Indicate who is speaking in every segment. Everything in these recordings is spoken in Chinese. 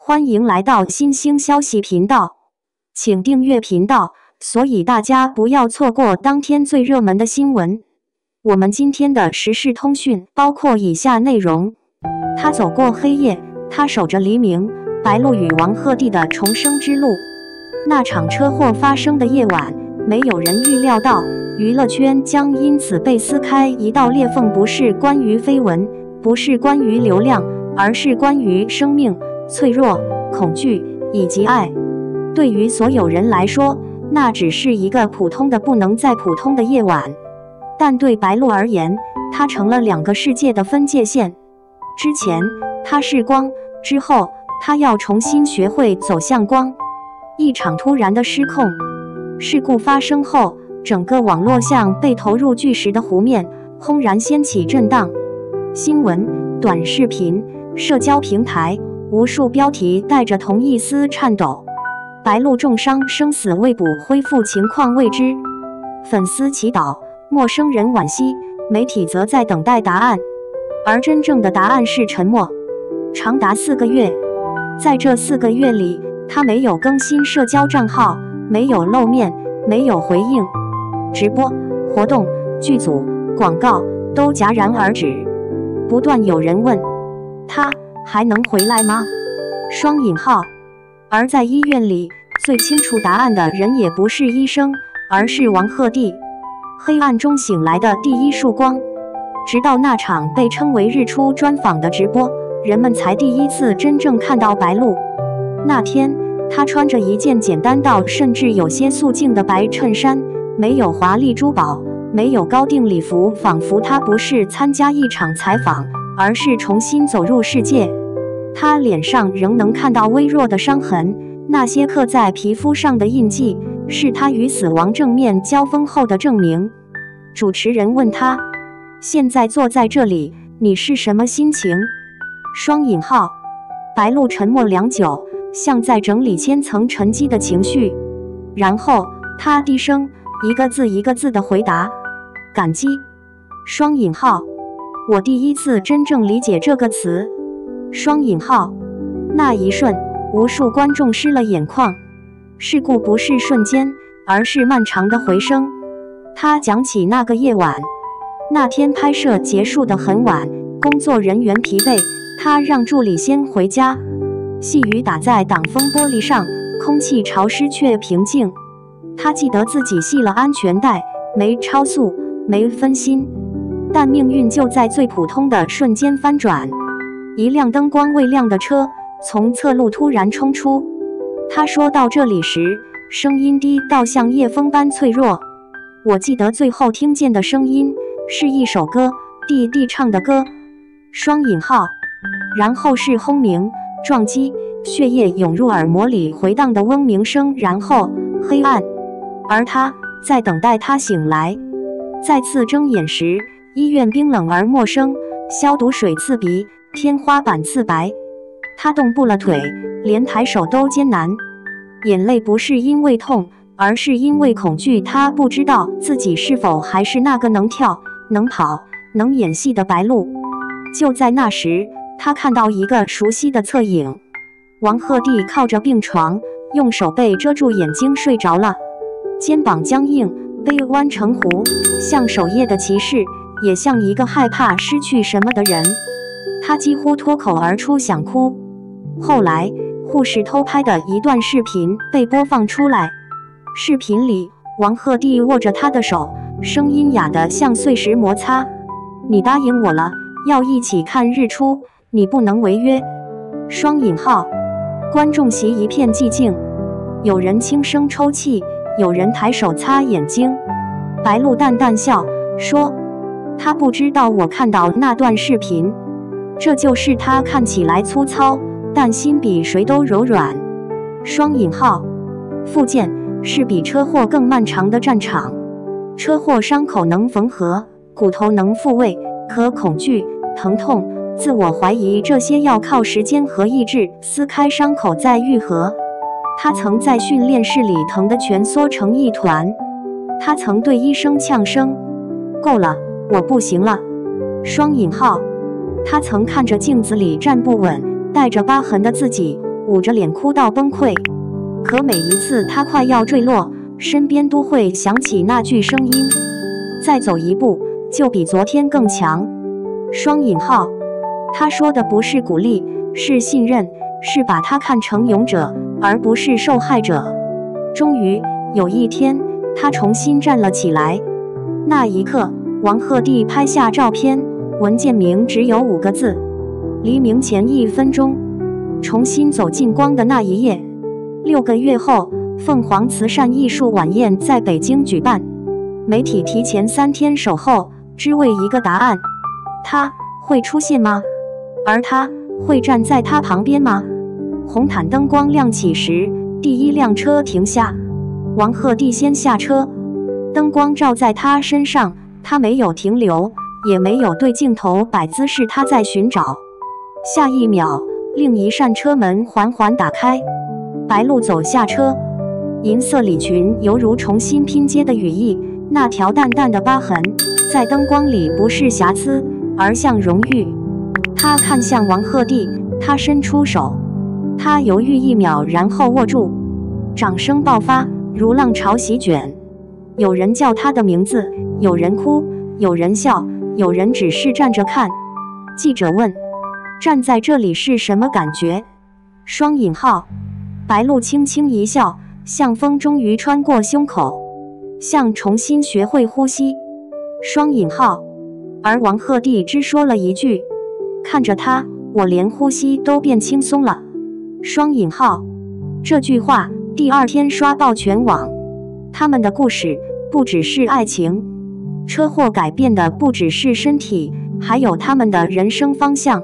Speaker 1: 歡迎來到新興消息頻道，請訂閱頻道，所以大家不要錯過當天最熱門的新聞。我們今天的時事通訊包括以下內容：他走過黑夜，他守着黎明，白鹿與王鶴棣的重生之路。那場車禍發生的夜晚，沒有人預料到娛樂圈將因此被撕開一道裂縫，不是關於緋聞，不是關於流量，而是關於生命、脆弱、恐懼以及愛。對於所有人來說，那只是一個普通的不能再普通的夜晚，但對白鹿而言，它成了兩個世界的分界線。之前它是光，之後它要重新學會走向光。一場突然的失控事故發生後，整個網絡像被投入巨石的湖面，轟然掀起震盪。新聞、短視頻、社交平台，無數標題帶着同一絲顫抖。白鹿重傷，生死未卜，恢復情況未知。粉絲祈禱，陌生人惋惜，媒體則在等待答案。而真正的答案是沉默，長達4個月。在這4個月裡，他沒有更新社交賬號，沒有露面，沒有回應。直播、活動、劇組、廣告都戛然而止。不斷有人問，他還能回來嗎？雙引號。而在醫院裡，最清楚答案的人也不是醫生，而是王鶴棣。黑暗中醒來的第一束光。直到那場被稱為日出專訪的直播，人們才第一次真正看到白鹿。那天，他穿着一件簡單到甚至有些素淨的白襯衫，沒有華麗珠寶，沒有高定禮服，仿佛他不是參加一場採訪，而是重新走入世界。他臉上仍能看到微弱的傷痕，那些刻在皮膚上的印記，是他與死亡正面交鋒後的證明。主持人問他：“現在坐在這裡，你是什麼心情？”雙引號。白鹿沉默良久，像在整理千層沉積的情緒，然後他低聲一個字一個字地回答：“感激。”雙引號。我第一次真正理解這個詞。雙引號。那一瞬，無數觀眾濕了眼眶。事故不是瞬間，而是漫長的回聲。他講起那個夜晚，那天拍攝結束得很晚，工作人員疲憊，他讓助理先回家。細雨打在擋風玻璃上，空氣潮濕卻平靜。他記得自己繫了安全帶，沒超速，沒分心，但命運就在最普通的瞬間翻轉。一輛燈光未亮的車從側路突然衝出。他說到這裡時，聲音低到像夜風般脆弱。我記得最後聽見的聲音是一首歌，弟弟唱的歌。雙引號。然後是轟鳴、撞擊，血液湧入耳膜裡回盪的嗡鳴聲，然後黑暗。而他在等待他醒來。再次睜眼時，醫院冰冷而陌生，消毒水刺鼻，天花板刺白。他動不了腿，連抬手都艱難。眼淚不是因為痛，而是因為恐懼。他不知道自己是否還是那個能跳、能跑、能演戲的白鹿。就在那時，他看到一個熟悉的側影。王鶴棣靠着病床，用手背遮住眼睛睡着了，肩膀僵硬，背彎成弧，像守夜的騎士，也像一個害怕失去什麼的人。他幾乎脫口而出想哭。後來，護士偷拍的一段視頻被播放出來。視頻裡，王鶴棣握着他的手，聲音啞得像碎石摩擦：“你答應我了，要一起看日出，你不能違約。”雙引號。觀眾席一片寂靜，有人輕聲抽泣，有人抬手擦眼睛。白鹿淡淡笑說：“他不知道我看到那段視頻，這就是他看起來粗糙，但心比誰都柔軟。”雙引號。復健是比車禍更漫長的戰場。車禍傷口能縫合，骨頭能復位，可恐懼、疼痛、自我懷疑這些要靠時間和意志撕開傷口再愈合。他曾在訓練室裡疼得蜷縮成一團。他曾對醫生嗆聲：“夠了，我不行了。”雙引號。他曾看着鏡子裡站不穩、帶着疤痕的自己，捂着臉哭到崩潰。可每一次他快要墜落，身邊都會響起那句聲音：再走一步，就比昨天更強。雙引號，他說的不是鼓勵，是信任，是把他看成勇者，而不是受害者。終於有一天，他重新站了起來。那一刻，王鶴棣拍下照片，文件名只有5個字：黎明前1分鐘。重新走進光的那一夜。6個月後，鳳凰慈善藝術晚宴在北京舉辦，媒體提前3天守候，只為一個答案：他會出現嗎？而他會站在他旁邊嗎？紅毯燈光亮起時，第一輛車停下，王鶴棣先下車，燈光照在他身上，他沒有停留，也沒有對鏡頭擺姿勢，他在尋找。下一秒，另一扇車門緩緩打開，白鹿走下車，銀色禮裙猶如重新拼接的羽翼，那條淡淡的疤痕在燈光裡不是瑕疵，而像榮譽。他看向王鶴棣，他伸出手，他猶豫1秒，然後握住。掌聲爆發，如浪潮席捲。有人叫他的名字，有人哭，有人笑，有人只是站着看。記者問：站在這裡是什麼感覺？雙引號。白鹿輕輕一笑，像風終於穿過胸口，像重新學會呼吸。雙引號。而王鶴棣只說了一句：看着他，我連呼吸都變輕鬆了。雙引號。這句話第2天刷爆全網。他們的故事不只是愛情，車禍改變的不只是身體，還有他們的人生方向。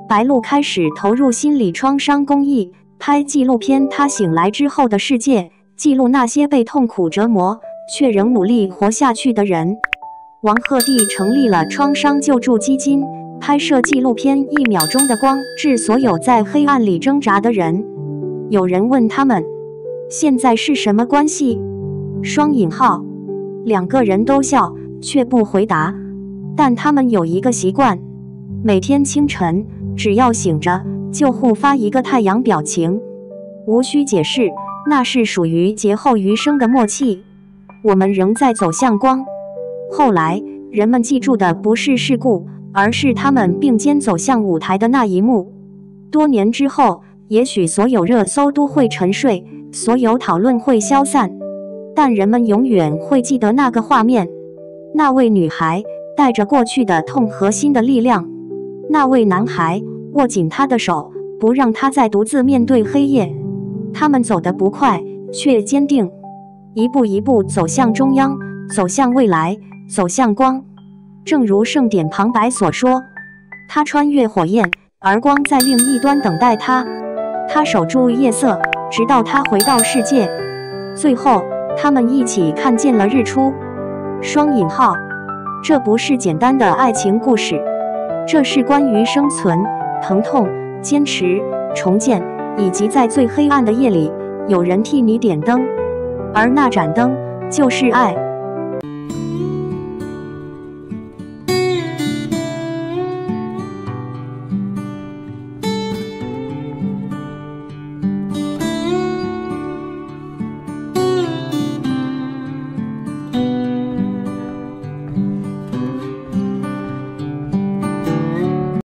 Speaker 1: 白鹿開始投入心理創傷公益，拍紀錄片《他醒來之後的世界》，記錄那些被痛苦折磨卻仍努力活下去的人。王鶴棣成立了創傷救助基金，拍攝紀錄片《1秒鐘的光》，致所有在黑暗裡掙扎的人。有人問他們：現在是什麼關係？雙引號。2個人都笑，卻不回答。但他們有一個習慣，每天清晨，只要醒着，就互發一個太陽表情，無需解釋，那是屬於劫後餘生的默契。我們仍在走向光。後來，人們記住的不是事故，而是他們並肩走向舞台的那一幕。多年之後，也許所有熱搜都會沉睡，所有討論會消散，但人們永遠會記得那個畫面。那位女孩帶着過去的痛和新的力量，那位男孩握緊她的手，不讓她再獨自面對黑夜。他們走得不快，卻堅定，一步一步走向中央，走向未來，走向光。正如聖典旁白所說，他穿越火焰，而光在另一端等待他。他守住夜色，直到他回到世界。最後，他們一起看見了日出。雙引號。這不是簡單的愛情故事，這是關於生存、疼痛、堅持、重建，以及在最黑暗的夜裡，有人替你點燈，而那盞燈就是愛。